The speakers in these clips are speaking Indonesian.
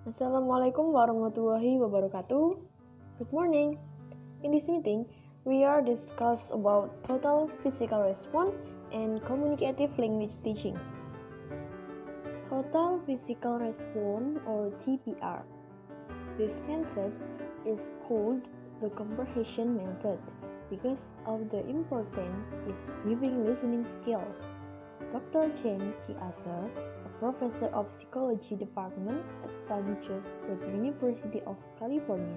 Assalamualaikum warahmatullahi wabarakatuh. Good morning. In this meeting, we are discuss about total physical response and communicative language teaching. Total physical response or TPR. This method is called the comprehension method because of the importance is giving listening skill. Dr. James G. Asser, a professor of psychology department at San Jose University of California,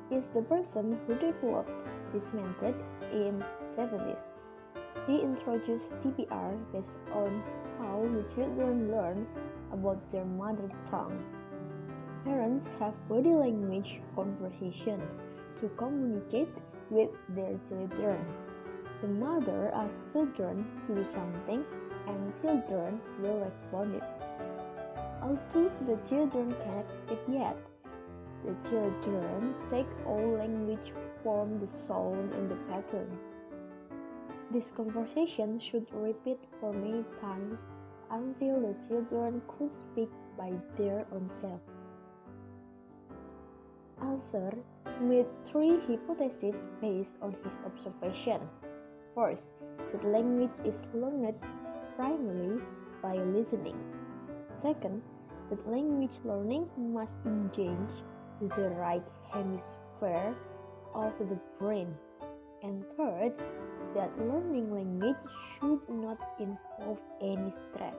is the person who developed this method in 70s. He introduced TPR based on how the children learn about their mother tongue. Parents have body language conversations to communicate with their children. The mother asks children to do something and children will respond it. Although the children cannot speak yet, the children take all language from the sound and the pattern. This conversation should repeat for many times until the children could speak by their own self. Asser made 3 hypotheses based on his observation. First, that language is learned primarily by listening. Second, that language learning must engage the right hemisphere of the brain. And third, that learning language should not involve any stress.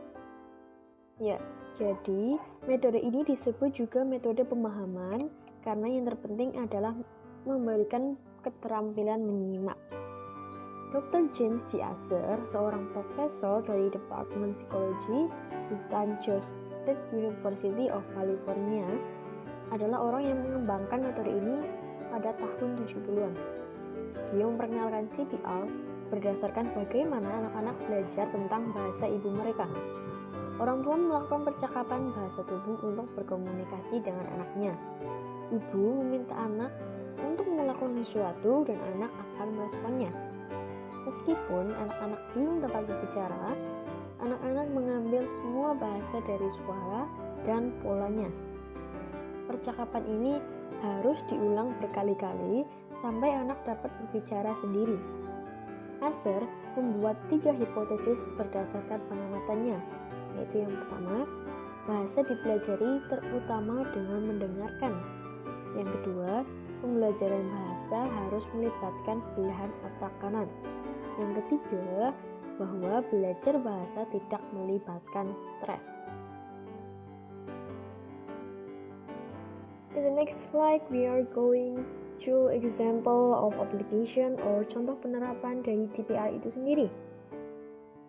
Ya, jadi metode ini disebut juga metode pemahaman karena yang terpenting adalah memberikan keterampilan menyimak. Dr. James G. Asser, seorang profesor dari Departemen Psikologi di San Jose University of California, adalah orang yang mengembangkan metode ini pada tahun 70-an. Dia memperkenalkan TPR berdasarkan bagaimana anak-anak belajar tentang bahasa ibu mereka. Orang tua melakukan percakapan bahasa tubuh untuk berkomunikasi dengan anaknya. Ibu meminta anak untuk melakukan sesuatu dan anak akan meresponnya. Meskipun anak-anak belum dapat berbicara, anak-anak mengambil semua bahasa dari suara dan polanya. Percakapan ini harus diulang berkali-kali sampai anak dapat berbicara sendiri. Asser membuat 3 hipotesis berdasarkan pengamatannya, yaitu yang pertama, bahasa dipelajari terutama dengan mendengarkan. Yang kedua, pembelajaran bahasa harus melibatkan belahan otak kanan. Yang ketiga, bahwa belajar bahasa tidak melibatkan stres. In the next slide, we are going to example of application or contoh penerapan dari TPR itu sendiri.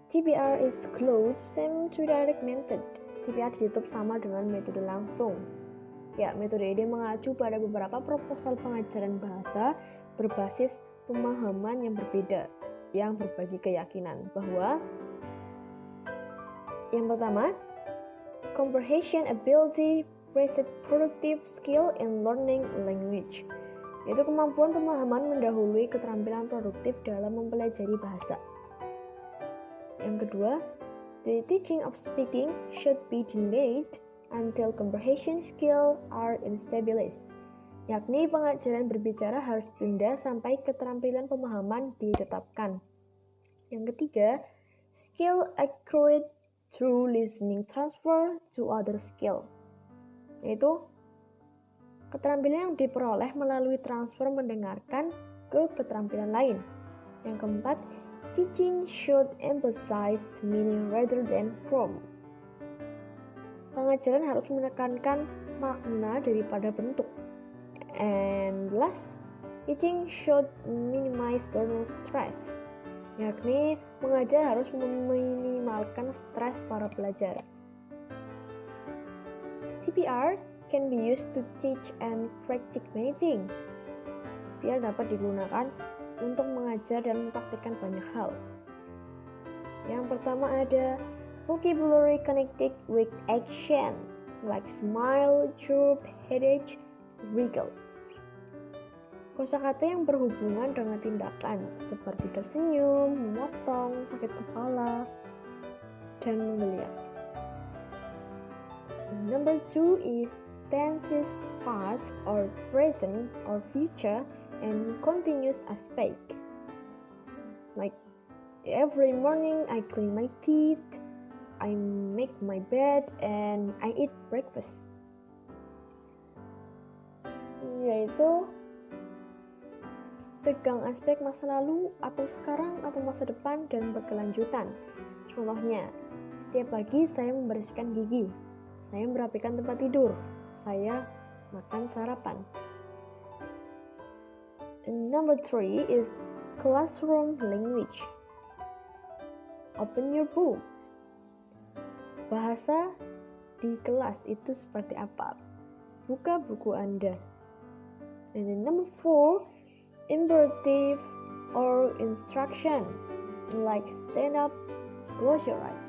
TPR is close same to direct method. TPR ditutup sama dengan metode langsung. Ya, metode ini mengacu pada beberapa proposal pengajaran bahasa berbasis pemahaman yang berbeda, yang berbagi keyakinan bahwa yang pertama, comprehension ability precedes productive skill in learning language, yaitu kemampuan pemahaman mendahului keterampilan produktif dalam mempelajari bahasa. Yang kedua, the teaching of speaking should be delayed until comprehension skill are established, yakni pengajaran berbicara harus ditunda sampai keterampilan pemahaman ditetapkan. Yang ketiga, skill acquired through listening transfer to other skill, yaitu keterampilan yang diperoleh melalui transfer mendengarkan ke keterampilan lain. Yang keempat, teaching should emphasize meaning rather than form. Pengajaran harus menekankan makna daripada bentuk. And last, teaching should minimize learner stress, yakni mengajar harus meminimalkan stres para pelajar. TPR can be used to teach and practice many things. TPR dapat digunakan untuk mengajar dan mempraktikkan banyak hal. Yang pertama ada vocabulary connected with action, like smile, chirp, headache, wriggle. Kosakata yang berhubungan dengan tindakan seperti tersenyum, memotong, sakit kepala, dan menggeliat. Number 2 is tenses, past or present or future, and continuous aspect. Like every morning I clean my teeth, I make my bed, and I eat breakfast. Yaitu tegang aspek masa lalu atau sekarang atau masa depan dan berkelanjutan. Contohnya, setiap pagi saya membersihkan gigi, saya merapikan tempat tidur, saya makan sarapan. And number 3 is classroom language. Open your books. Bahasa di kelas itu seperti apa? Buka buku Anda. And then number 4, imperative or instruction, like stand up, close your eyes.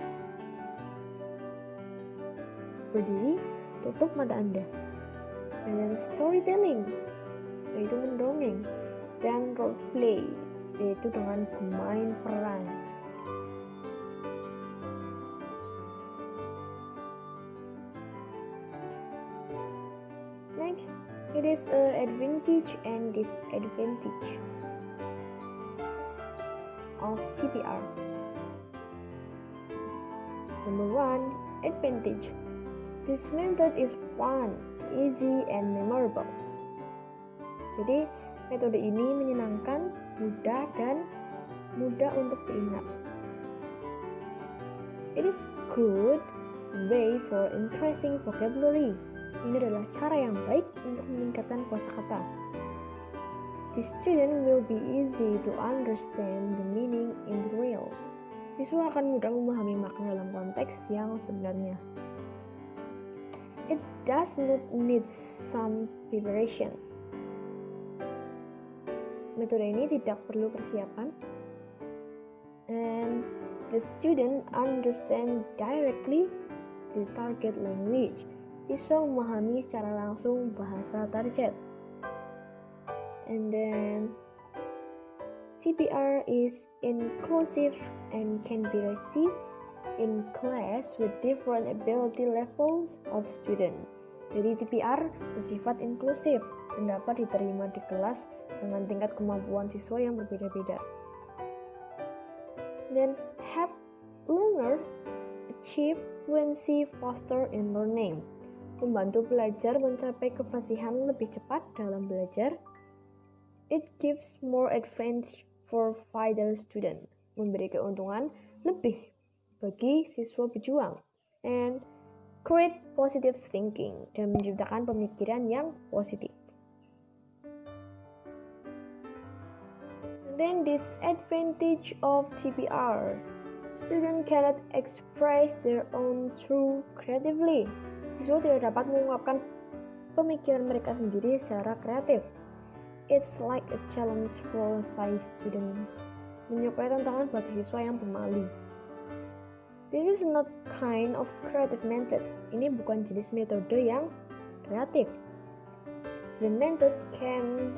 Berdiri, tutup mata Anda. And then storytelling, yaitu mendongeng. Dan role play, yaitu dengan bermain peran. Next, it is an advantage and disadvantage of TPR. Number 1, advantage. This method is fun, easy, and memorable. Jadi, metode ini menyenangkan, mudah, dan mudah untuk diingat. It is good way for increasing vocabulary. Ini adalah cara yang baik untuk meningkatkan kosakata. The student will be easy to understand the meaning in real. Siswa akan mudah memahami makna dalam konteks yang sebenarnya. It does not need some preparation. Metode ini tidak perlu persiapan. And the student understand directly the target language. Siswa memahami secara langsung bahasa target. And then TPR is inclusive and can be received in class with different ability levels of student. Jadi TPR bersifat inklusif dan dapat diterima di kelas dengan tingkat kemampuan siswa yang berbeda-beda. Then help learner achieve fluency faster in learning. Membantu pelajar mencapai kefasihan lebih cepat dalam belajar. It gives more advantage for wider student. Memberi keuntungan lebih bagi siswa pejuang. And create positive thinking. Dan menciptakan pemikiran yang positif. And then disadvantage of TPR. Student cannot express their own truth creatively. Siswa tidak dapat mengungkapkan pemikiran mereka sendiri secara kreatif. It's like a challenge for shy student. Menyukai tantangan bagi siswa yang pemalu. This is not kind of creative method. Ini bukan jenis metode yang kreatif. The method can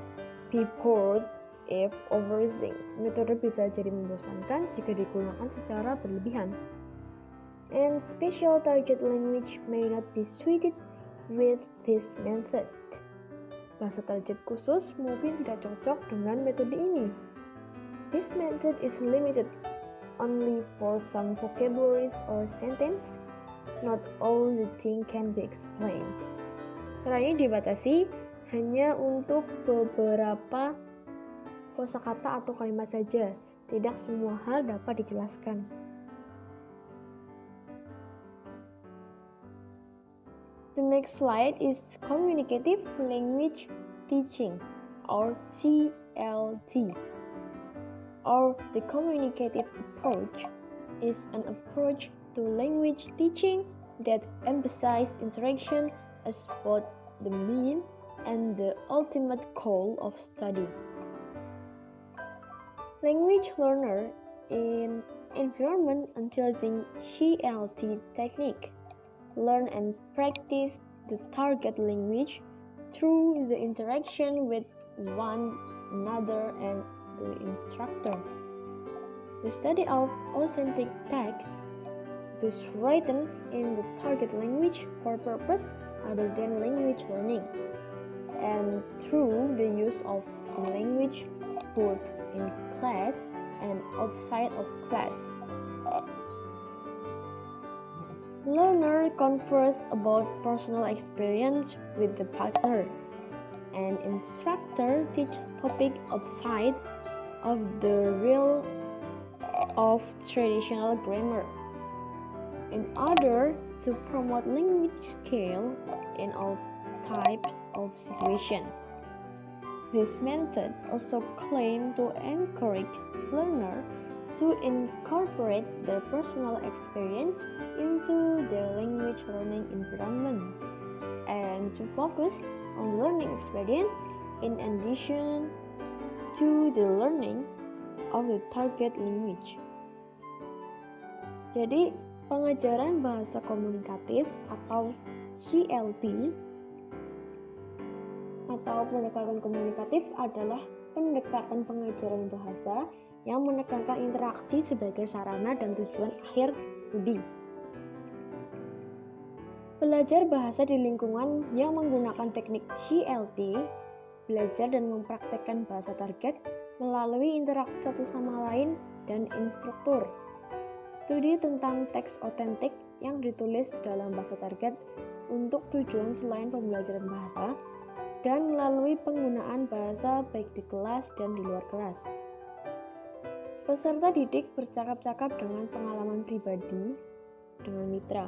be bored if overusing. Metode bisa jadi membosankan jika digunakan secara berlebihan. And special target language may not be suited with this method. Bahasa target khusus mungkin tidak cocok dengan metode ini. This method is limited only for some vocabularies or sentence. Not all the thing can be explained. Cara ini dibatasi hanya untuk beberapa kosakata atau kalimat saja. Tidak semua hal dapat dijelaskan. The next slide is communicative language teaching, or CLT. Or the communicative approach is an approach to language teaching that emphasizes interaction as both the mean and the ultimate goal of study. Language learner in environment utilizing CLT technique learn and practice the target language through the interaction with one another and the instructor. The study of authentic text, thus written in the target language for purpose other than language learning, and through the use of language both in class and outside of class. Learner converse about personal experience with the partner, and instructor teach topic outside of the realm of traditional grammar in order to promote language skill in all types of situations. This method also claims to encourage learners to incorporate their personal experience into their language learning environment and to focus on learning experience in addition to the learning of the target language. Jadi, pengajaran bahasa komunikatif atau CLT atau pendekatan komunikatif adalah pendekatan pengajaran bahasa yang menekankan interaksi sebagai sarana dan tujuan akhir studi. Belajar bahasa di lingkungan yang menggunakan teknik CLT, belajar dan mempraktekkan bahasa target melalui interaksi satu sama lain dan instruktur. Studi tentang teks otentik yang ditulis dalam bahasa target untuk tujuan selain pembelajaran bahasa dan melalui penggunaan bahasa baik di kelas dan di luar kelas. Peserta didik bercakap-cakap dengan pengalaman pribadi dengan mitra,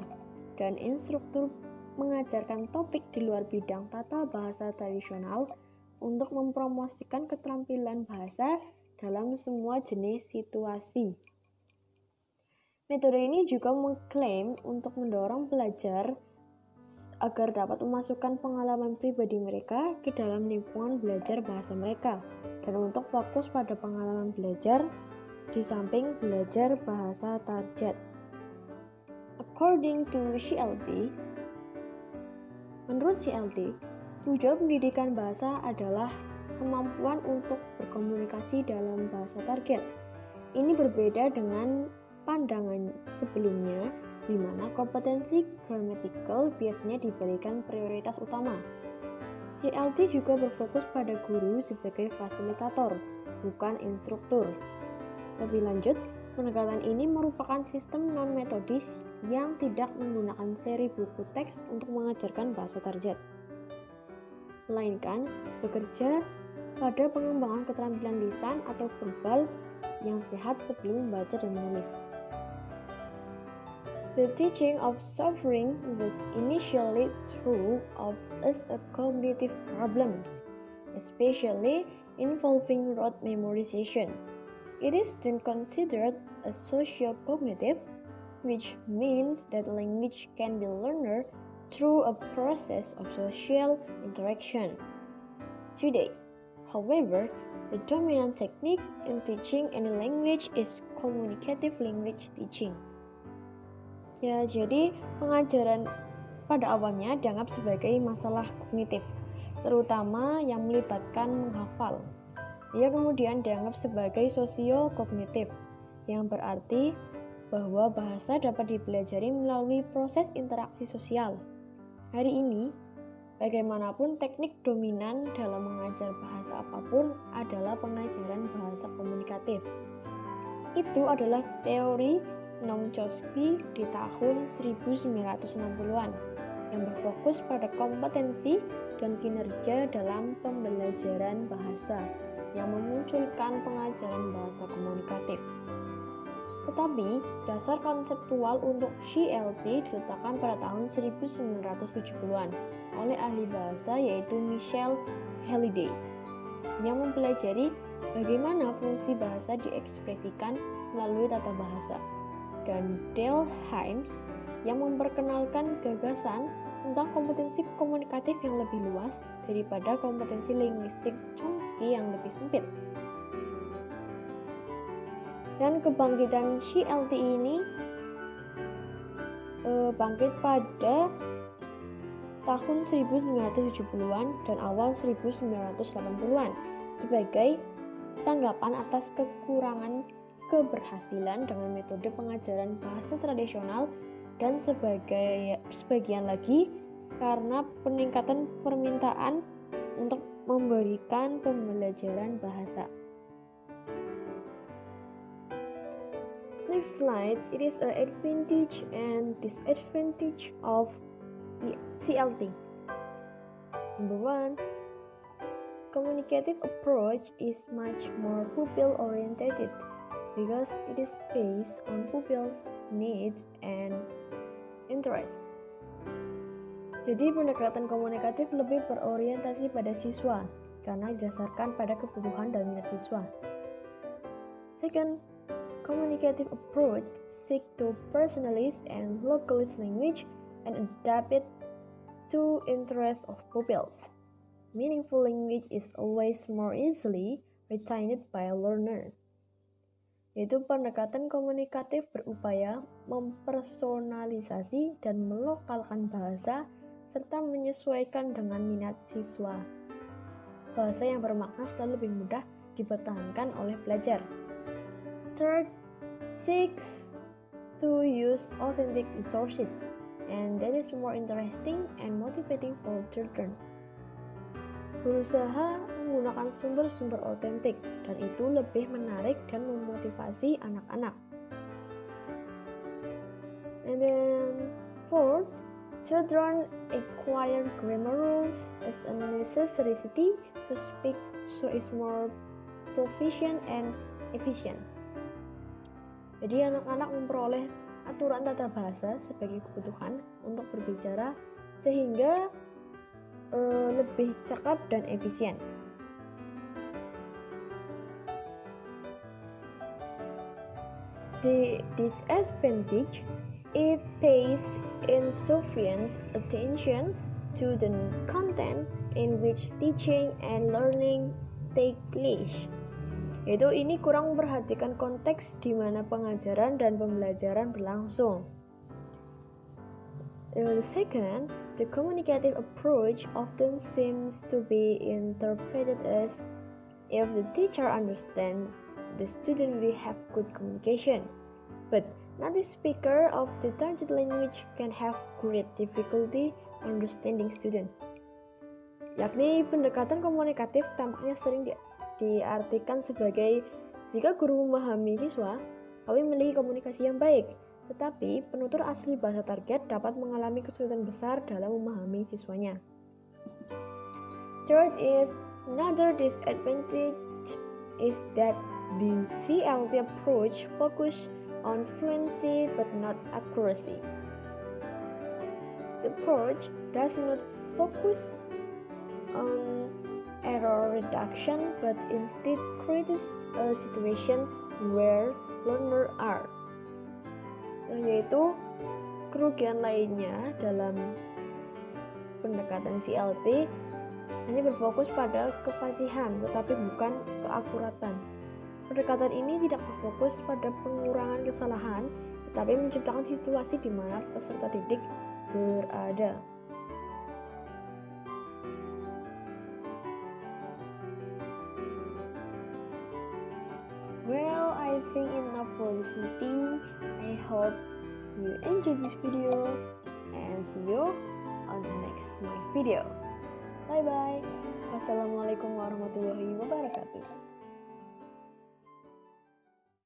dan instruktur mengajarkan topik di luar bidang tata bahasa tradisional untuk mempromosikan keterampilan bahasa dalam semua jenis situasi. Metode ini juga mengklaim untuk mendorong pelajar agar dapat memasukkan pengalaman pribadi mereka ke dalam lingkungan belajar bahasa mereka, dan untuk fokus pada pengalaman belajar di samping belajar bahasa target. According to CLT, menurut CLT, tujuan pendidikan bahasa adalah kemampuan untuk berkomunikasi dalam bahasa target. Ini berbeda dengan pandangan sebelumnya, di mana kompetensi gramatikal biasanya diberikan prioritas utama. CLT juga berfokus pada guru sebagai fasilitator, bukan instruktur. Lebih lanjut, pendekatan ini merupakan sistem non-metodis yang tidak menggunakan seri buku teks untuk mengajarkan bahasa target, melainkan bekerja pada pengembangan keterampilan lisan atau verbal yang sehat sebelum membaca dan menulis. The teaching of suffering was initially thought of as a cognitive problem, especially involving rote memorization. It is then considered a socio-cognitive, which means that language can be learned through a process of social interaction. Today, however, the dominant technique in teaching any language is communicative language teaching. Ya, jadi pengajaran pada awalnya dianggap sebagai masalah kognitif, terutama yang melibatkan menghafal. Ia kemudian dianggap sebagai sosio-kognitif, yang berarti bahwa bahasa dapat dipelajari melalui proses interaksi sosial. Hari ini, bagaimanapun teknik dominan dalam mengajar bahasa apapun adalah pengajaran bahasa komunikatif. Itu adalah teori Noam Chomsky di tahun 1960-an yang berfokus pada kompetensi dan kinerja dalam pembelajaran bahasa yang memunculkan pengajaran bahasa komunikatif. Tetapi, dasar konseptual untuk CLT diletakkan pada tahun 1970-an oleh ahli bahasa yaitu Michel Halliday yang mempelajari bagaimana fungsi bahasa diekspresikan melalui tata bahasa, dan Dale Hymes yang memperkenalkan gagasan tentang kompetensi komunikatif yang lebih luas daripada kompetensi linguistik Chomsky yang lebih sempit. Dan kebangkitan CLT ini bangkit pada tahun 1970-an dan awal 1980-an sebagai tanggapan atas kekurangan keberhasilan dengan metode pengajaran bahasa tradisional, dan sebagian lagi karena peningkatan permintaan untuk memberikan pembelajaran bahasa. Next slide, it is an advantage and disadvantage of CLT. Number 1, communicative approach is much more pupil-oriented because it is based on pupils' needs and interests. Jadi pendekatan komunikatif lebih berorientasi pada siswa karena didasarkan pada kebutuhan dan minat siswa. Second, communicative approach seek to personalize and localize language and adapt it to interests of pupils. Meaningful language is always more easily retained by a learner. Yaitu pendekatan komunikatif berupaya mempersonalisasi dan melokalkan bahasa serta menyesuaikan dengan minat siswa. Bahasa yang bermakna selalu lebih mudah dipertahankan oleh pelajar. Third, seeks to use authentic resources, and that is more interesting and motivating for children. Berusaha menggunakan sumber-sumber otentik, dan itu lebih menarik dan memotivasi anak-anak. And then fourth, children acquire grammar rules as a necessity to speak, so is more proficient and efficient. Jadi anak-anak memperoleh aturan tata bahasa sebagai kebutuhan untuk berbicara sehingga lebih cakap dan efisien. The disadvantage, it pays insufficient attention to the content in which teaching and learning take place. Yaitu ini kurang memperhatikan konteks di mana pengajaran dan pembelajaran berlangsung. Second, the communicative approach often seems to be interpreted as if the teacher understands the student will have good communication, but native speaker of the target language can have great difficulty understanding student. Yakni pendekatan komunikatif tampaknya sering diartikan sebagai jika guru memahami siswa, kami memiliki komunikasi yang baik. Tetapi penutur asli bahasa target dapat mengalami kesulitan besar dalam memahami siswanya. Third is another disadvantage is that the CLT approach focus on fluency but not accuracy. The approach does not focus on error reduction but instead creates a situation where learners are. Yaitu kerugian lainnya dalam pendekatan CLT hanya berfokus pada kefasihan tetapi bukan keakuratan. Pendekatan ini tidak berfokus pada pengurangan kesalahan tetapi menciptakan situasi di mana peserta didik berada. Well, I think enough for this meeting. I hope you enjoyed this video and see you on the next video. Bye bye. Wassalamualaikum warahmatullahi wabarakatuh.